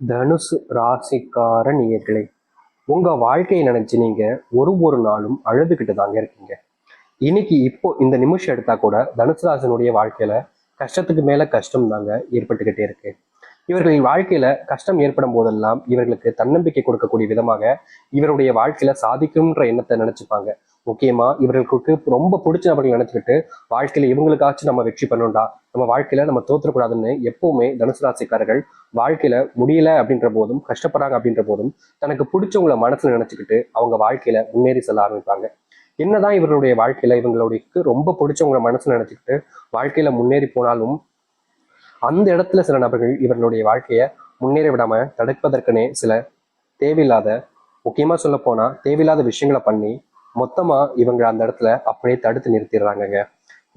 தனுசு ராசிக்கார நேயர்களே, உங்க வாழ்க்கையை நினைச்சு நீங்க ஒரு நாளும் அழுதுகிட்டு தாங்க இருக்கீங்க. இன்னைக்கு இப்போ இந்த நிமிஷம் எடுத்தா கூட தனுசு ராசினுடைய வாழ்க்கையில கஷ்டத்துக்கு மேல கஷ்டம் தாங்க ஏற்பட்டுக்கிட்டே இருக்கு. இவர்களின் வாழ்க்கையில கஷ்டம் ஏற்படும் போதெல்லாம் இவர்களுக்கு தன்னம்பிக்கை கொடுக்கக்கூடிய விதமாக இவருடைய வாழ்க்கையில சாதிக்கும்ன்ற எண்ணத்தை நினைச்சுப்பாங்க. முக்கியமா இவர்களுக்கு ரொம்ப பிடிச்ச நபர்கள் நினைச்சுக்கிட்டு வாழ்க்கையில இவங்களுக்காச்சும் நம்ம வெற்றி பண்ணணும்டா, நம்ம வாழ்க்கையில நம்ம தோத்துறக்கூடாதுன்னு எப்பவுமே தனுசு ராசிக்காரர்கள் வாழ்க்கையில முடியல அப்படின்ற போதும் கஷ்டப்படுறாங்க அப்படின்ற போதும் தனக்கு பிடிச்சவங்களை மனசுல நினைச்சுக்கிட்டு அவங்க வாழ்க்கையில முன்னேறி செல்ல ஆரம்பிப்பாங்க. என்னதான் இவர்களுடைய வாழ்க்கையில இவங்களுடைய ரொம்ப பிடிச்சவங்களை மனசுல நினைச்சுக்கிட்டு வாழ்க்கையில முன்னேறி போனாலும் அந்த இடத்துல சில நபர்கள் இவர்களுடைய வாழ்க்கையை முன்னேற விடாம தடுப்பதற்குனே சில தேவையில்லாத, முக்கியமா சொல்ல போனா தேவையில்லாத விஷயங்களை பண்ணி மொத்தமா இவங்க அந்த இடத்துல அப்படியே தடுத்து நிறுத்திடுறாங்கங்க.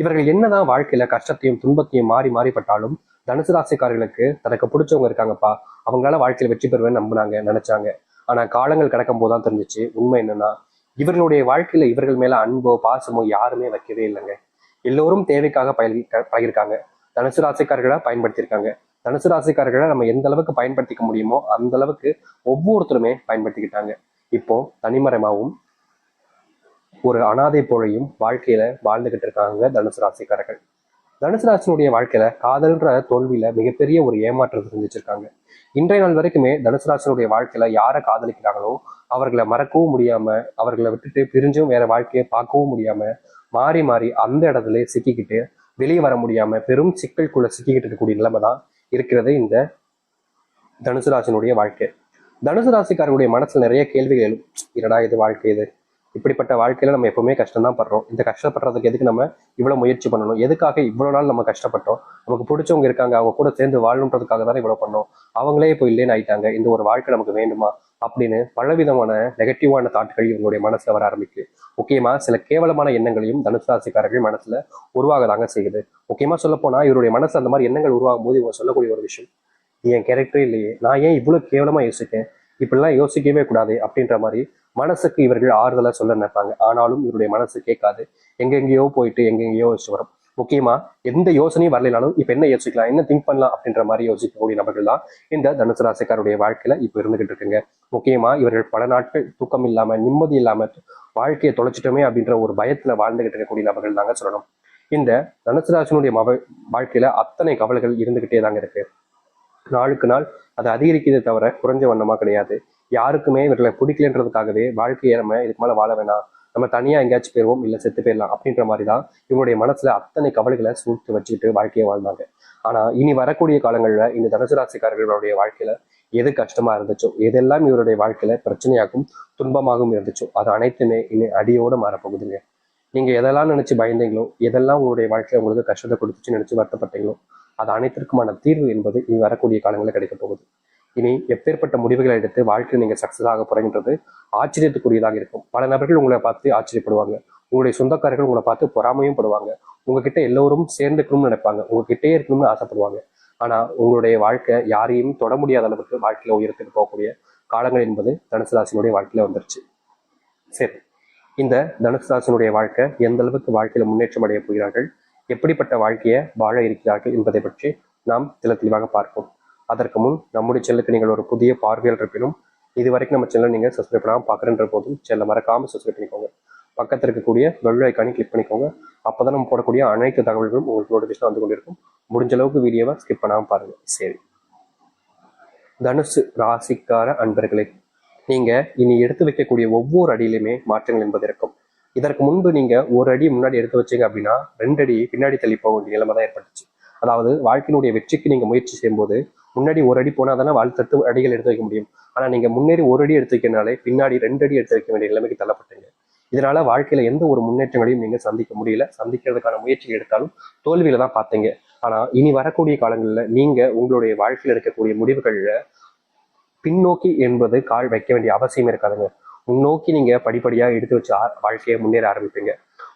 இவர்கள் என்னதான் வாழ்க்கையில கஷ்டத்தையும் துன்பத்தையும் மாறி மாறிப்பட்டாலும் தனுசு ராசிக்காரர்களுக்கு தனக்கு பிடிச்சவங்க இருக்காங்கப்பா, அவங்களால வாழ்க்கையில வெற்றி பெறுவேன்னு நம்பினாங்க, நினைச்சாங்க. ஆனா காலங்கள் கடக்கும் போதுதான் தெரிஞ்சிச்சு உண்மை என்னன்னா, இவர்களுடைய வாழ்க்கையில இவர்கள் மேல அன்போ பாசமோ யாருமே வைக்கவே இல்லைங்க. எல்லோரும் தேவைக்காக பழகிருக்காங்க. தனுசு ராசிக்காரர்களை பயன்படுத்தியிருக்காங்க. தனுசு ராசிக்காரர்களை நம்ம எந்த அளவுக்கு பயன்படுத்திக்க முடியுமோ அந்த அளவுக்கு ஒவ்வொருத்தருமே பயன்படுத்திக்கிட்டாங்க. இப்போ தனிமரமாவும் ஒரு அனாதை போலையும் வாழ்க்கையில வாழ்ந்துகிட்டு இருக்காங்க தனுசு ராசிக்காரர்கள். தனுசு ராசினுடைய வாழ்க்கையில காதல்ன்ற தோல்வியில மிகப்பெரிய ஒரு ஏமாற்றத்தை சந்திச்சிருக்காங்க. இன்றைய நாள் வரைக்குமே தனுசு ராசினுடைய வாழ்க்கையில யாரை காதலிக்கிறாங்களோ அவர்களை மறக்கவும் முடியாம, அவர்களை விட்டுட்டு பிரிஞ்சும் வேற வாழ்க்கையை பார்க்கவும் முடியாம மாறி மாறி அந்த இடத்துல சிக்கிக்கிட்டு வெளியே வர முடியாம பெரும் சிக்கலுக்குள்ள சிக்கிக்கிட்டு இருக்கக்கூடிய நிலைமை தான் இருக்கிறது இந்த தனுசு ராசினுடைய வாழ்க்கை. தனுசு ராசிக்காரருடைய மனசுல நிறைய கேள்விகள் எழும். என்னடா இது வாழ்க்கை, இது இப்படிப்பட்ட வாழ்க்கையில நம்ம எப்பவுமே கஷ்டம் தான் படுறோம். இந்த கஷ்டப்படுறதுக்கு எதுக்கு நம்ம இவ்வளவு முயற்சி பண்ணணும், எதுக்காக இவ்வளவு நாள் நம்ம கஷ்டப்பட்டோம், நமக்கு பிடிச்சவங்க இருக்காங்க அவங்க கூட சேர்ந்து வாழணுன்றதுக்காக தானே இவ்வளவு பண்ணோம், அவங்களே இப்போ இல்லைன்னு ஆயிட்டாங்க, இந்த ஒரு வாழ்க்கை நமக்கு வேண்டுமா அப்படின்னு பலவிதமான நெகட்டிவான தாட்கள் இவங்களுடைய மனசுல வர ஆரம்பிக்கு. முக்கியமா சில கேவலமான எண்ணங்களையும் தனுசு ராசிக்காரர்கள் மனசுல உருவாகதாங்க செய்யுது. முக்கியமா சொல்ல போனா இவருடைய மனசுல அந்த மாதிரி எண்ணங்கள் உருவாகும் போது இவங்க சொல்லக்கூடிய ஒரு விஷயம், என் கேரக்டரே இல்லையே, நான் ஏன் இவ்வளவு கேவலமா யோசிக்கேன், இப்படிலாம் யோசிக்கவே கூடாது அப்படின்ற மாதிரி மனசுக்கு இவர்கள் ஆறுதலா சொல்ல நினைப்பாங்க. ஆனாலும் இவருடைய மனசு கேட்காது, எங்கெங்கேயோ போயிட்டு எங்கெங்கேயோ யோசிச்சு வரும். முக்கியமா எந்த யோசனையும் வரலைனாலும் இப்ப என்ன யோசிக்கலாம், என்ன திங்க் பண்ணலாம் அப்படின்ற மாதிரி யோசிக்கக்கூடிய நபர்கள் தான் இந்த தனுசு ராசிக்காருடைய வாழ்க்கையில இப்ப இருந்துகிட்டு இருக்குங்க. முக்கியமா இவர்கள் பல நாட்கள் தூக்கம் இல்லாம நிம்மதி இல்லாம வாழ்க்கையை தொலைச்சிட்டோமே அப்படின்ற ஒரு பயத்துல வாழ்ந்துகிட்டு இருக்கக்கூடிய நபர்கள் தாங்க சொல்லணும். இந்த தனுசு ராசினுடைய வாழ்க்கையில அத்தனை கவலைகள் இருந்துகிட்டே தாங்க இருக்கு. நாளுக்கு நாள் அது அதிகரிக்கிறதே தவிர குறைஞ்ச வண்ணமா கிடையாது. யாருக்குமே இவர்களை பிடிக்கலன்றதுக்காகவே வாழ்க்கையை நம்ம இதுக்கு மேல வாழ வேணாம், நம்ம தனியா எங்கேயாச்சும் போயிருவோம், இல்ல செத்து போயிடலாம் அப்படின்ற மாதிரி தான் இவங்களுடைய மனசுல அத்தனை கவலைகளை சூழ்த்து வச்சுக்கிட்டு வாழ்க்கையை வாழ்ந்தாங்க. ஆனா இனி வரக்கூடிய காலங்கள்ல இந்த தனுசு ராசிக்காரர்களுடைய வாழ்க்கையில எது கஷ்டமா இருந்துச்சோ, எதெல்லாம் இவருடைய வாழ்க்கையில பிரச்சனையாகவும் துன்பமாகவும் இருந்துச்சோ அது அனைத்துமே இனி அடியோட மாறப்போகுதுங்க. நீங்க எதெல்லாம் நினைச்சு பயந்தீங்களோ, எதெல்லாம் உங்களுடைய வாழ்க்கையில உங்களுக்கு கஷ்டத்தை கொடுத்துச்சு நினைச்சு வருத்தப்பட்டீங்களோ அது அனைத்திற்குமான தீர்வு என்பது இனி வரக்கூடிய காலங்களில் கிடைக்க போகுது. இனி எப்பேற்பட்ட முடிவுகளை எடுத்து வாழ்க்கையில் நீங்க சக்சஸ் ஆக போறீங்கன்றது ஆச்சரியத்துக்குரியதாக இருக்கும். பல நபர்கள் உங்களை பார்த்து ஆச்சரியப்படுவாங்க, உங்களுடைய சொந்தக்காரர்கள் உங்களை பார்த்து பொறாமையும் படுவாங்க, உங்ககிட்ட எல்லோரும் சேர்ந்துக்கணும்னு நினைப்பாங்க, உங்ககிட்டே இருக்கணும்னு ஆசைப்படுவாங்க. ஆனா உங்களுடைய வாழ்க்கை யாரையும் தொட முடியாத அளவுக்கு வாழ்க்கையில உயரத்துக்கு போகக்கூடிய காலங்கள் என்பது தனுசு ராசினுடைய வாழ்க்கையில வந்துருச்சு. சரி, இந்த தனுசு ராசினுடைய வாழ்க்கை எந்த அளவுக்கு வாழ்க்கையில முன்னேற்றம் அடைய போகிறார்கள், எப்படிப்பட்ட வாழ்க்கையை வாழ இருக்கிறார்கள் என்பதை பற்றி நாம் தெளிவாக பார்ப்போம். அதற்கு முன் நம்முடைய சேனலுக்கு நீங்கள் ஒரு புதிய பார்வையால் இருப்பினும் இது வரைக்கும் நம்ம சேனல் நீங்கள் சப்ஸ்கிரைப் பண்ணாமல் பார்க்குறன்ற போதும் சேனலை மறக்காமல் சப்ஸ்கிரைப் பண்ணிக்கோங்க. பக்கத்தில் இருக்கக்கூடிய பெல் ஐக்கானை கிளிக் பண்ணிக்கோங்க. அப்போதான் நம்ம போடக்கூடிய அனைத்து தகவல்களும் உங்களுக்கு நோட்டிஃபிகேஷன் வந்து கொண்டிருக்கும். முடிஞ்ச அளவுக்கு வீடியோவை ஸ்கிப் பண்ணாமல் பாருங்க. சரி, தனுசு ராசிக்கார அன்பர்களே, நீங்க இனி எடுத்து வைக்கக்கூடிய ஒவ்வொரு அடியிலுமே மாற்றங்கள் என்பது இருக்கும். இதற்கு முன்பு நீங்க ஒரு அடி முன்னாடி எடுத்து வச்சீங்க அப்படின்னா 2 அடி பின்னாடி தள்ளி போக வேண்டிய நிலைமை தான் ஏற்பட்டுச்சு. அதாவது வாழ்க்கையினுடைய வெற்றிக்கு நீங்க முயற்சி செய்யும்போது முன்னாடி ஒரு அடி போனா தானே வாழ்த்தட்டு அடிகள் எடுத்து வைக்க முடியும். ஆனா நீங்க முன்னேறி ஒரு அடி எடுத்து வைக்கிறனாலே பின்னாடி 2 அடி எடுத்து வைக்க வேண்டிய நிலைமைக்கு தள்ளப்பட்டீங்க. இதனால வாழ்க்கையில எந்த ஒரு முன்னேற்றங்களையும் நீங்க சந்திக்க முடியல, சந்திக்கிறதுக்கான முயற்சி எடுத்தாலும் தோல்வியில தான் பார்த்தீங்க. ஆனா இனி வரக்கூடிய காலங்களில் நீங்க உங்களுடைய வாழ்க்கையில் எடுக்கக்கூடிய முடிவுகள்ல பின்னோக்கி என்பது கால் வைக்க வேண்டிய அவசியம் இருக்காதுங்க. முன்னோக்கி நீங்க படிப்படியா எடுத்து வச்சு வாழ்க்கையை முன்னேற ஆரம்பிப்பீங்க.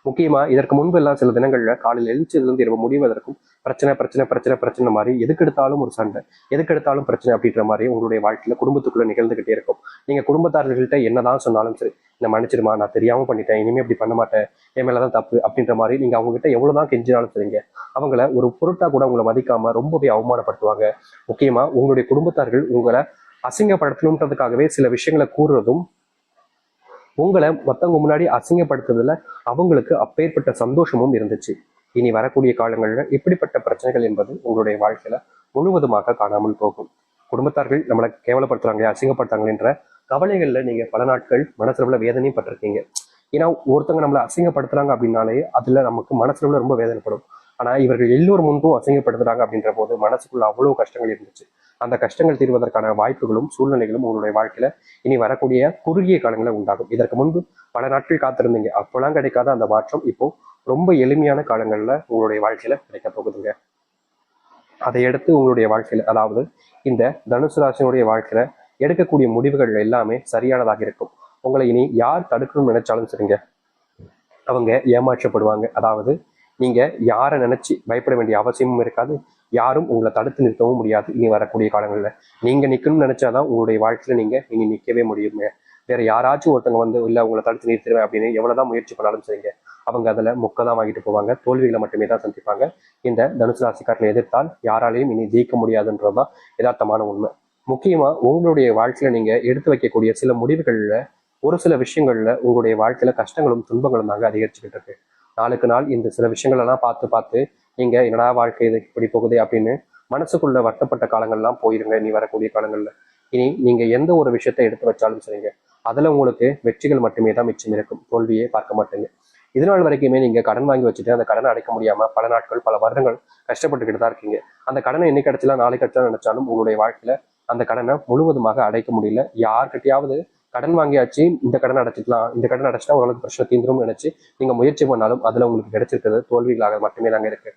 முக்கியமா இதற்கு முன்பு எல்லாம் சில தினங்கள்ல காலையில் எழுந்ததிலிருந்து இரவு முடிவதற்கும் பிரச்சனை பிரச்சனை பிரச்சனை பிரச்சனை மாதிரி எதுக்கெடுத்தாலும் ஒரு சண்டை, எதுக்கெடுத்தாலும் பிரச்சனை அப்படின்ற மாதிரி உங்களுடைய வாழ்க்கையில குடும்பத்துக்குள்ள நிகழ்ந்துகிட்டே இருக்கும். நீங்க குடும்பத்தார்கள்கிட்ட என்னதான் சொன்னாலும் சரி, இந்த மன்னிச்சிருமா, நான் தெரியாம பண்ணிட்டேன், இனிமே இப்படி பண்ண மாட்டேன், என் மேலதான் தப்பு அப்படின்ற மாதிரி நீங்க அவங்க கிட்ட எவ்வளவுதான் கெஞ்சினாலும் சரிங்க, அவங்கள ஒரு பொருட்டா கூட உங்களை மதிக்காம ரொம்பவே அவமானப்படுத்துவாங்க. முக்கியமா உங்களுடைய குடும்பத்தார்கள் உங்களை அசிங்கப்படுத்தணுன்றதுக்காகவே சில விஷயங்களை கூறுறதும், உங்களை மற்றவங்க முன்னாடி அசிங்கப்படுத்துறதுல அவங்களுக்கு அப்பேற்பட்ட சந்தோஷமும் இருந்துச்சு. இனி வரக்கூடிய காலங்களில் இப்படிப்பட்ட பிரச்சனைகள் என்பது உங்களுடைய வாழ்க்கையில முழுவதுமாக காணாமல் போகும். குடும்பத்தார்கள் நம்மளை கேவலப்படுத்துறாங்க, அசிங்கப்படுத்தாங்கன்ற கவலைகள்ல நீங்க பல நாட்கள் மனசுல வேதனையும் பட்டிருக்கீங்க. ஏன்னா ஒருத்தவங்க நம்மளை அசிங்கப்படுத்துறாங்க அப்படின்னாலே அதுல நமக்கு மனசுல ரொம்ப வேதனைப்படும். ஆனா இவர்கள் எல்லோரும் முன்பும் அசிங்கப்படுத்துறாங்க அப்படின்ற போது மனசுக்குள்ள அவ்வளவு கஷ்டங்கள் இருந்துச்சு. அந்த கஷ்டங்கள் தீர்வதற்கான வாய்ப்புகளும் சூழ்நிலைகளும் உங்களுடைய வாழ்க்கையில இனி வரக்கூடிய குறுகிய காலங்களில் உண்டாகும். இதற்கு முன்பு பல நாட்கள் காத்திருந்தீங்க, அப்போலாம் கிடைக்காத அந்த மாற்றம் இப்போ ரொம்ப எளிமையான காலங்கள்ல உங்களுடைய வாழ்க்கையில கிடைக்க போகுதுங்க. அதை எடுத்து உங்களுடைய வாழ்க்கையில, அதாவது இந்த தனுசு ராசினுடைய வாழ்க்கையில எடுக்கக்கூடிய முடிவுகள் எல்லாமே சரியானதாக இருக்கும். உங்களை இனி யார் தடுக்கணும்னு நினைச்சாலும் சரிங்க, அவங்க ஏமாற்றப்படுவாங்க. அதாவது நீங்க யாரை நினைச்சு பயப்பட வேண்டிய அவசியமும் இருக்காது, யாரும் உங்களை தடுத்து நிறுத்தவும் முடியாது. இனி வரக்கூடிய காலங்களில் நீங்க நிக்கணும்னு நினைச்சாதான் உங்களுடைய வாழ்க்கையில நீங்க இனி நிக்கவே முடியுங்க. வேற யாராச்சும் ஒருத்தவங்க வந்து இல்ல உங்களை தடுத்து நிறுத்திடுவேன் அப்படின்னு எவ்வளவுதான் முயற்சி பண்ணாலும் சரிங்க, அவங்க அதுல முக்கதான் வாங்கிட்டு போவாங்க, தோல்விகளை மட்டுமே தான் சந்திப்பாங்க. இந்த தனுசு ராசிக்காரனை எதிர்த்தால் யாராலையும் இனி ஜெயிக்க முடியாதுன்றதுதான் யதார்த்தமான உண்மை. முக்கியமா உங்களுடைய வாழ்க்கையில நீங்க எடுத்து வைக்கக்கூடிய சில முடிவுகள்ல ஒரு சில விஷயங்கள்ல உங்களுடைய வாழ்க்கையில கஷ்டங்களும் துன்பங்களும் தாங்க அதிகரிச்சுக்கிட்டு இருக்கு. நாளுக்கு நாள் இந்த சில விஷயங்கள் எல்லாம் பார்த்து பார்த்து நீங்க என்னடா வாழ்க்கை இது இப்படி போகுதே அப்படின்னு மனசுக்குள்ள வருத்தப்பட்ட காலங்கள்லாம் போயிருங்க. இனி வரக்கூடிய காலங்கள்ல இனி நீங்க எந்த ஒரு விஷயத்த எடுத்து வச்சாலும் சரிங்க, அதுல உங்களுக்கு வெற்றிகள் மட்டுமே தான் மிச்சம் இருக்கும், தோல்வியே பார்க்க மாட்டீங்க. இதனால் வரைக்குமே நீங்க கடன் வாங்கி வச்சுட்டு அந்த கடனை அடைக்க முடியாம பல நாட்கள் பல வருடங்கள் கஷ்டப்பட்டுக்கிட்டு தான் இருக்கீங்க. அந்த கடனை என்னைக்கு கிடைச்சலாம் நாளைக்கு கிடைச்சலாம் நினைச்சாலும் உங்களுடைய வாழ்க்கையில அந்த கடனை முழுவதுமாக அடைக்க முடியல. யார்கிட்டயாவது கடன் வாங்கியாச்சு, இந்த கடன் அடைச்சிக்கலாம், இந்த கடன் அடைச்சிட்டா ஓரளவுக்கு பிரச்சனை தீந்துரும் நினைச்சு நீங்க முயற்சி பண்ணாலும் அதுல உங்களுக்கு கிடைச்சிருக்கிறது தோல்விகளாக மட்டுமே தாங்க இருக்கு.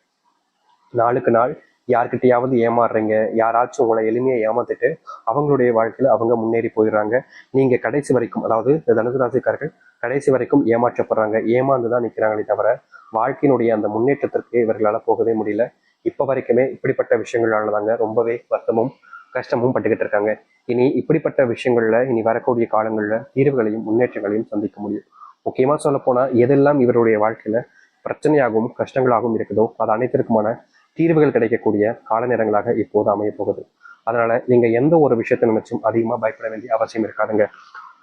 நாளுக்கு நாள் யார்கிட்டயாவது ஏமாறுறீங்க, யாராச்சும் உங்களை எளிமையை ஏமாத்திட்டு அவங்களுடைய வாழ்க்கையில அவங்க முன்னேறி போயிடுறாங்க. நீங்க கடைசி வரைக்கும், அதாவது இந்த தனுசு ராசிக்காரர்கள் கடைசி வரைக்கும் ஏமாற்றப்படுறாங்க, ஏமாந்துதான் நிற்கிறாங்களே தவிர வாழ்க்கையினுடைய அந்த முன்னேற்றத்திற்கு இவர்களால போகவே முடியல. இப்ப வரைக்குமே இப்படிப்பட்ட விஷயங்களால தாங்க ரொம்பவே வருத்தமும் கஷ்டமும் பட்டுக்கிட்டு இருக்காங்க. இனி இப்படிப்பட்ட விஷயங்கள்ல இனி வரக்கூடிய காலங்கள்ல தீர்வுகளையும் முன்னேற்றங்களையும் சந்திக்க முடியும். முக்கியமா சொல்ல போனா எதெல்லாம் இவருடைய வாழ்க்கையில பிரச்சனையாகவும் கஷ்டங்களாகவும் இருக்குதோ அது அனைத்திற்குமான தீர்வுகள் கிடைக்கக்கூடிய கால நேரங்களாக இப்போது அமைய போகுது. அதனால நீங்க எந்த ஒரு விஷயத்தை நினைச்சும் அதிகமா பயப்பட வேண்டிய அவசியம் இருக்காதுங்க.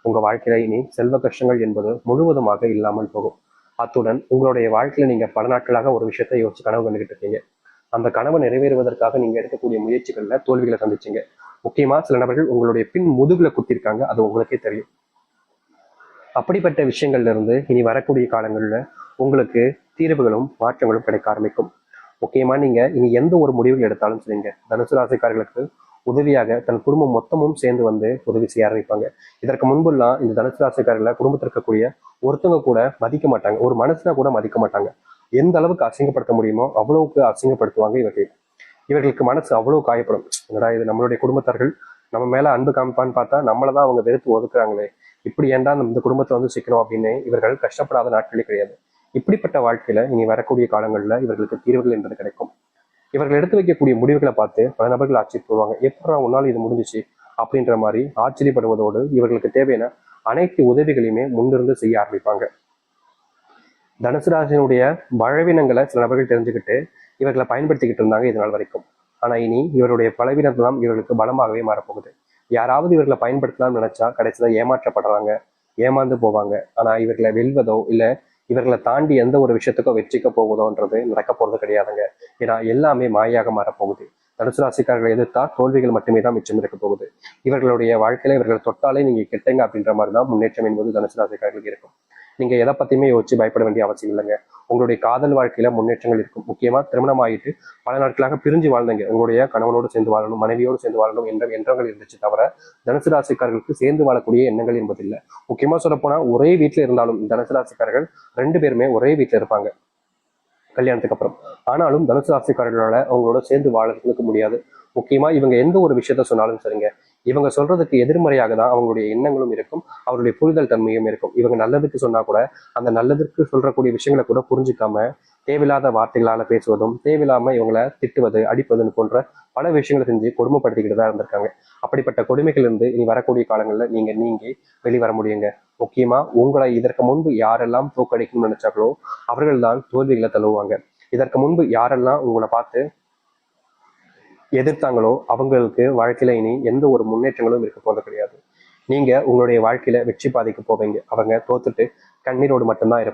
உங்க வாழ்க்கையில இனி செல்வ கஷ்டங்கள் என்பது முழுவதுமாக இல்லாமல் போகும். அத்துடன் உங்களுடைய வாழ்க்கையில நீங்க பல நாட்களாக ஒரு விஷயத்தை யோசிச்சு கனவு கண்டுகிட்டு இருக்கீங்க. அந்த கனவை நிறைவேறுவதற்காக நீங்க எடுக்கக்கூடிய முயற்சிகள்ல தோல்விகளை சந்திச்சீங்க. முக்கியமா சில நபர்கள் உங்களுடைய பின் முதுகுல குத்திருக்காங்க, அது உங்களுக்கே தெரியும். அப்படிப்பட்ட விஷயங்கள்ல இருந்து இனி வரக்கூடிய காலங்கள்ல உங்களுக்கு தீர்வுகளும் மாற்றங்களும் கிடைக்க ஆரம்பிக்கும். முக்கியமா நீங்க இனி எந்த ஒரு முடிவுகள் எடுத்தாலும் சரிங்க, தனுசு ராசிக்காரர்களுக்கு உதவியாக தன் குடும்பம் மொத்தமும் சேர்ந்து வந்து உதவி செய்ய ஆரம்பிப்பாங்க. இதற்கு முன்பெல்லாம் இந்த தனுசு ராசிக்காரர்களை குடும்பத்தில் இருக்கக்கூடிய ஒருத்தவங்க கூட மதிக்க மாட்டாங்க, ஒரு மனுஷனா கூட மதிக்க மாட்டாங்க. எந்த அளவுக்கு அசிங்கப்படுத்த முடியுமோ அவ்வளவுக்கு அசிங்கப்படுத்துவாங்க இவர்கள். இவர்களுக்கு மனசு அவ்வளவு காயப்படும். என்னடா இது நம்மளுடைய குடும்பத்தார்கள் நம்ம மேல அன்பு காமிப்பான்னு பார்த்தா நம்மளதான் அவங்க வெறுத்து ஒதுக்குறாங்களே, இப்படி ஏன்டா இந்த குடும்பத்தை வந்து சிக்கணும் அப்படின்னு இவர்கள் கஷ்டப்படாத நாட்களே கிடையாது. இப்படிப்பட்ட வாழ்க்கையில இனி வரக்கூடிய காலங்கள்ல இவர்களுக்கு தீர்வுகள் என்பது கிடைக்கும். இவர்கள் எடுத்து வைக்கக்கூடிய முடிவுகளை பார்த்து பல நபர்கள் ஆச்சரியப்படுவாங்க. எப்படா உன்னால இது முடிஞ்சிச்சு அப்படின்ற மாதிரி ஆச்சரியப்படுவதோடு இவர்களுக்கு தேவையான அனைத்து உதவிகளையுமே முன்னிருந்து செய்ய ஆரம்பிப்பாங்க. தனுசு ராசியினுடைய பலவீனங்களை சில நபர்கள் தெரிஞ்சுக்கிட்டு இவர்களை பயன்படுத்திக்கிட்டு இருந்தாங்க இது நாள் வரைக்கும். ஆனா இனி இவருடைய பலவீனத்தெல்லாம் இவர்களுக்கு பலமாகவே மாறப்போகுது. யாராவது இவர்களை பயன்படுத்தலாம்னு நினைச்சா கடைசியில ஏமாற்றப்படுறாங்க, ஏமாந்து போவாங்க. ஆனா இவர்களை வெல்வதோ இல்ல இவர்களை தாண்டி எந்த ஒரு விஷயத்துக்கோ வெற்றிக்க போகுதோன்றது நடக்க போறது கிடையாதுங்க. ஏன்னா எல்லாமே மாயாக மாறப்போகுது. தனுசு ராசிக்காரர்களை எதிர்த்தா தோல்விகள் மட்டுமே தான் மிச்சம் இருக்க போகுது. இவர்களுடைய வாழ்க்கையில இவர்கள் தொட்டாலே நீங்க கெட்டங்க அப்படின்ற மாதிரி தான் முன்னேற்றம் என்பது தனுசு ராசிக்காரர்களுக்கு இருக்கும். நீங்க எதை பத்தியுமே யோசிச்சு பயப்பட வேண்டிய அவசியம் இல்லைங்க. உங்களுடைய காதல் வாழ்க்கையில முன்னேற்றங்கள் இருக்கும். முக்கியமா திருமணம் ஆகிட்டு பல நாட்களாக பிரிஞ்சு வாழ்ந்தீங்க, உங்களுடைய கணவனோடு சேர்ந்து வாழணும், மனைவியோடு சேர்ந்து வாழணும் என்ற எண்ணங்கள் இருந்துச்சு தவிர தனுசு ராசிக்காரர்களுக்கு சேர்ந்து வாழக்கூடிய எண்ணங்கள் என்பது இல்லை. முக்கியமா சொல்ல போனா ஒரே வீட்டுல இருந்தாலும் தனுசு ராசிக்காரர்கள் 2 பேருமே ஒரே வீட்டுல இருப்பாங்க கல்யாணத்துக்கு அப்புறம். ஆனாலும் தனுசு ராசிக்காரர்களால அவங்களோட சேர்ந்து வாழறதுக்கு முடியாது. முக்கியமா இவங்க எந்த ஒரு விஷயத்த சொன்னாலும் சரிங்க, இவங்க சொல்றதுக்கு எதிர்மறையாக தான் அவங்களுடைய எண்ணங்களும் இருக்கும், அவருடைய புரிதல் தன்மையும் இருக்கும். இவங்க நல்லதுக்கு சொன்னா கூட அந்த நல்லதுக்கு சொல்றக்கூடிய விஷயங்களை கூட புரிஞ்சுக்காம தேவையில்லாத வார்த்தைகளால பேசுவதும், தேவையில்லாம இவங்களை திட்டுவது, அடிப்பதுன்னு போன்ற பல விஷயங்களை செஞ்சு கொடுமைப்படுத்திக்கிட்டு தான் இருந்திருக்காங்க. அப்படிப்பட்ட கொடுமைகள் இருந்து இனி வரக்கூடிய காலங்களில் நீங்க வெளிவர முடியுங்க. முக்கியமா உங்களை இதற்கு முன்பு யாரெல்லாம் தோற்கடிக்கணும்னு நினைச்சாங்களோ அவர்கள் தான் தோல்விகளை தழுவுவாங்க. இதற்கு முன்பு யாரெல்லாம் உங்களை பார்த்து எதிர்த்தாங்களோ அவங்களுக்கு வாழ்க்கையில இனி எந்த ஒரு முன்னேற்றங்களும் இருக்க போறது கிடையாது. நீங்க உங்களுடைய வாழ்க்கையில வெற்றி பாதைக்கு போவீங்க. அவங்க தோத்துட்டு கண்ணீரோடு மட்டும்தான் இருப்பாங்க.